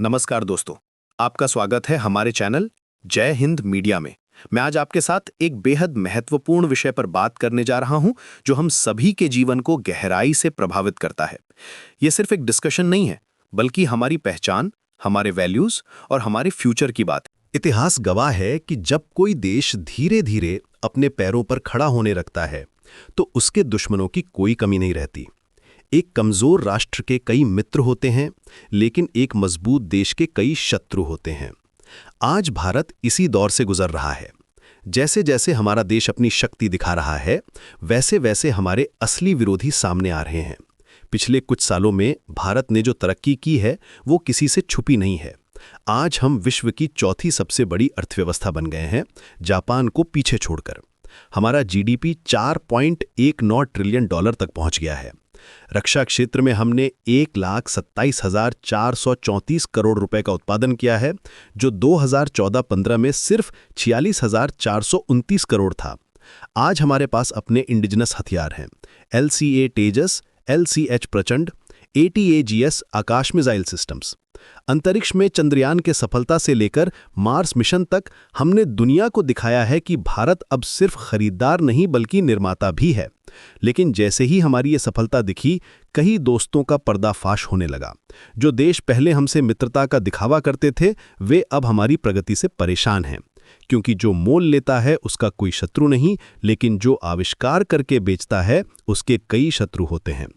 नमस्कार दोस्तों, आपका स्वागत है हमारे चैनल जय हिंद मीडिया में। मैं आज आपके साथ एक बेहद महत्वपूर्ण विषय पर बात करने जा रहा हूं, जो हम सभी के जीवन को गहराई से प्रभावित करता है। ये सिर्फ एक डिस्कशन नहीं है, बल्कि हमारी पहचान, हमारे वैल्यूज और हमारे फ्यूचर की बात। इतिहास गवाह है कि जब कोई देश धीरे धीरे अपने पैरों पर खड़ा होने लगता है, तो उसके दुश्मनों की कोई कमी नहीं रहती। एक कमजोर राष्ट्र के कई मित्र होते हैं, लेकिन एक मजबूत देश के कई शत्रु होते हैं। आज भारत इसी दौर से गुजर रहा है। जैसे जैसे हमारा देश अपनी शक्ति दिखा रहा है, वैसे वैसे हमारे असली विरोधी सामने आ रहे हैं। पिछले कुछ सालों में भारत ने जो तरक्की की है, वो किसी से छुपी नहीं है। आज हम विश्व की चौथी सबसे बड़ी अर्थव्यवस्था बन गए हैं, जापान को पीछे छोड़कर। हमारा जीडीपी 4.19 ट्रिलियन डॉलर तक पहुंच गया है। रक्षा क्षेत्र में हमने 1,27,434 करोड़ रुपए का उत्पादन किया है, जो 2014-15 में सिर्फ 46,429 करोड़ था। आज हमारे पास अपने इंडिजिनस हथियार हैं। LCA तेजस, LCH प्रचंड, ATAGS आकाश मिसाइल सिस्टम्स। अंतरिक्ष में चंद्रयान के सफलता से लेकर मार्स मिशन तक हमने दुनिया को दिखाया है कि भारत अब सिर्फ खरीदार नहीं बल्कि निर्माता भी है। लेकिन जैसे ही हमारी ये सफलता दिखी, कई दोस्तों का पर्दाफाश होने लगा। जो देश पहले हमसे मित्रता का दिखावा करते थे, वे अब हमारी प्रगति से परेशान हैं। क्योंकि जो मोल लेता है उसका कोई शत्रु नहीं, लेकिन जो आविष्कार करके बेचता है उसके कई शत्रु होते हैं।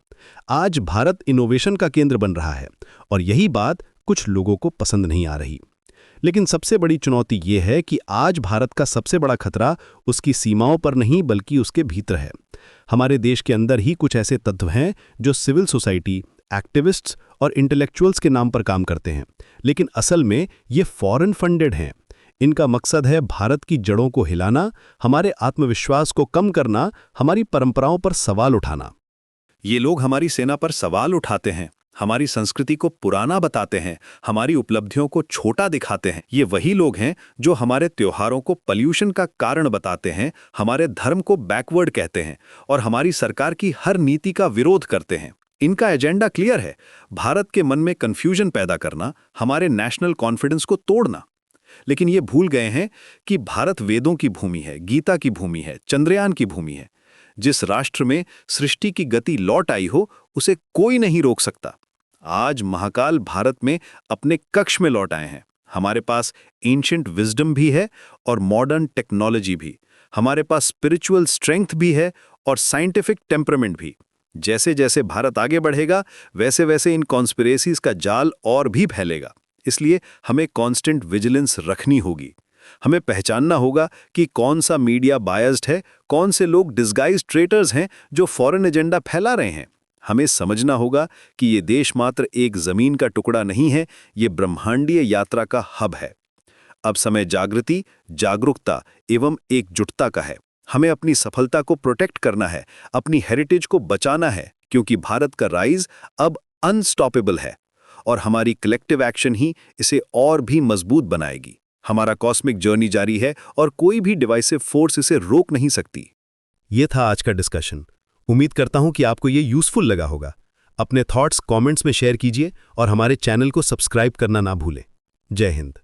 आज भारत इनोवेशन का केंद्र बन रहा है, और यही बात कुछ लोगों को पसंद नहीं आ रही। लेकिन सबसे बड़ी चुनौती ये है कि आज भारत का सबसे बड़ा खतरा उसकी सीमाओं पर नहीं बल्कि उसके भीतर है। हमारे देश के अंदर ही कुछ ऐसे तत्व हैं जो सिविल सोसाइटी, एक्टिविस्ट्स और इंटेलेक्चुअल्स के नाम पर काम करते हैं, लेकिन असल में ये फॉरेन फंडेड हैं। इनका मकसद है भारत की जड़ों को हिलाना, हमारे आत्मविश्वास को कम करना, हमारी परंपराओं पर सवाल उठाना। ये लोग हमारी सेना पर सवाल उठाते हैं, हमारी संस्कृति को पुराना बताते हैं, हमारी उपलब्धियों को छोटा दिखाते हैं। ये वही लोग हैं जो हमारे त्योहारों को पॉल्यूशन का कारण बताते हैं, हमारे धर्म को बैकवर्ड कहते हैं और हमारी सरकार की हर नीति का विरोध करते हैं। इनका एजेंडा क्लियर है, भारत के मन में कंफ्यूजन पैदा करना, हमारे नेशनल कॉन्फिडेंस को तोड़ना। लेकिन ये भूल गए हैं कि भारत वेदों की भूमि है, गीता की भूमि है, चंद्रयान की भूमि है। जिस राष्ट्र में सृष्टि की गति लौट आई हो, उसे कोई नहीं रोक सकता। आज महाकाल भारत में अपने कक्ष में लौट आए हैं। हमारे पास एंशिएंट विजडम भी है और मॉडर्न टेक्नोलॉजी भी। हमारे पास स्पिरिचुअल स्ट्रेंथ भी है और साइंटिफिक टेम्परामेंट भी। जैसे जैसे भारत आगे बढ़ेगा, वैसे वैसे इन कॉन्स्पिरेसीज का जाल और भी फैलेगा। इसलिए हमें कांस्टेंट विजिलेंस रखनी होगी। हमें पहचानना होगा कि कौन सा मीडिया बायस्ड है, कौन से लोग डिस्गाइज्ड ट्रेटर्स हैं जो फॉरेन एजेंडा फैला रहे हैं। हमें समझना होगा कि ये देश मात्र एक जमीन का टुकड़ा नहीं है, ये ब्रह्मांडीय यात्रा का हब है। अब समय जागृति, जागरूकता एवं एकजुटता का है। हमें अपनी सफलता को प्रोटेक्ट करना है, अपनी हेरिटेज को बचाना है, क्योंकि भारत का राइज अब अनस्टॉपेबल है और हमारी कलेक्टिव एक्शन ही इसे और भी मजबूत बनाएगी। हमारा कॉस्मिक जर्नी जारी है और कोई भी डिवाइसिव फोर्स इसे रोक नहीं सकती। ये था आज का डिस्कशन। उम्मीद करता हूं कि आपको ये यूजफुल लगा होगा। अपने थॉट्स कमेंट्स में शेयर कीजिए और हमारे चैनल को सब्सक्राइब करना ना भूलें। जय हिंद।